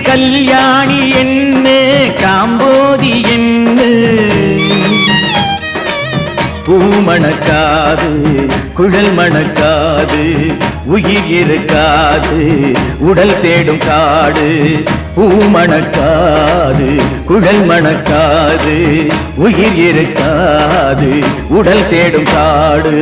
கல்யாணி என்ன காம்போதி என்ன பூ மணக்காது குழல் மணக்காது உயிர் இருக்காது உடல் தேடும் காடு பூ மணக்காது குழல் மணக்காது உயிர் இருக்காது உடல் தேடும் காடு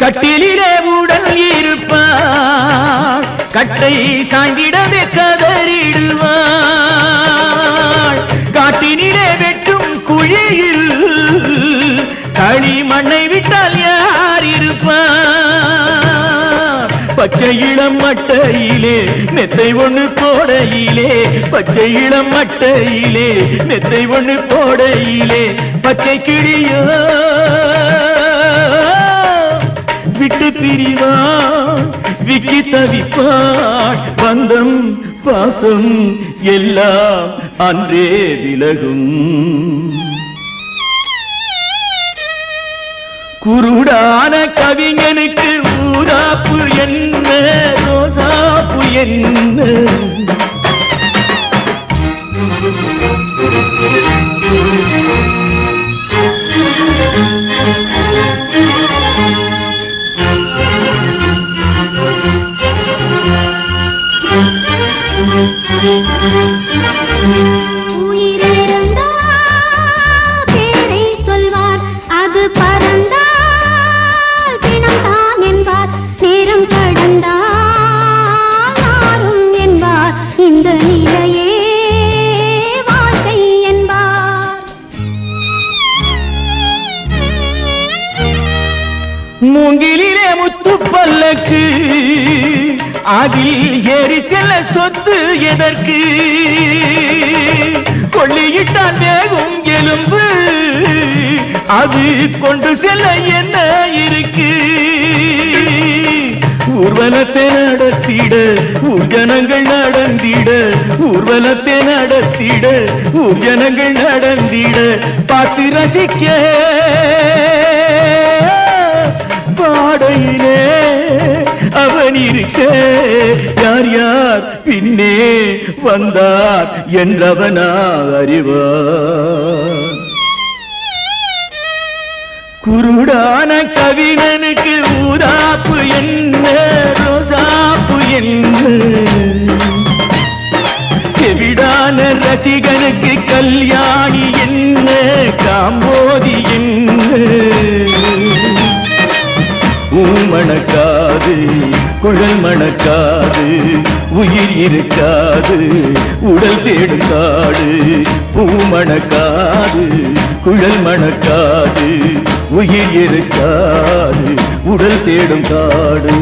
கட்டிலே உடல் இருப்பாள் கட்டை சாய்ந்திடவே கதறிடுவாள் காட்டினிலே வெட்டும் குழியில் களி மண்ணை விட்டால் யார் இருப்பார் பச்சை இளம் மட்டையிலே மெத்தை ஒண்ணு போடையிலே பச்சை இளம் மட்டையிலே மெத்தை ஒண்ணு போடையிலே பச்சை கிளியோ விட்டு பிரிவான் விக்கி தவிப்பான் பந்தம் பாசம் எல்லாம் அன்றே விலகும் குருடான கவிஞனுக்கு ஊதாப்பு என்ன ரோசாப்பு என்ன உயிரிழந்தால் பேரை சொல்வார் அது பறந்தால் பிணம்தான் என்பார் நேரம் கடந்தால் மாறும் என்பார் இந்த நிலையே வாழ்க்கை என்பார் மூங்கிலே முத்து பல்லக்கு அதில் ஏறி செல்ல சொத்து எதற்கு கொள்ளியிட்டால் வேகும் எலும்பு அது கொண்டு செல்ல என்ன இருக்கு ஊர்வலத்தை நடத்திட ஊர்ஜனங்கள் நடந்திட ஊர்வலத்தை நடத்திட ஊர்ஜனங்கள் நடந்திட பார்த்து ரசிக்க பாடையிலே அவன் இருக்க யார் யார் பின்னே வந்தார் என்றவனா அறிவார் குருடான கவிஞனுக்கு ஊதாப்பு என்ன ரோசாப்பு என்ன செவிடான ரசிகனுக்கு கல்யாணி என்ன காம்போதி என்ன மணக்காது குழல் மணக்காது உயிர் இருக்காது உடல் தேடும் காடு பூ மணக்காது குழல் மணக்காது உயிர் இருக்காது உடல் தேடும் காடு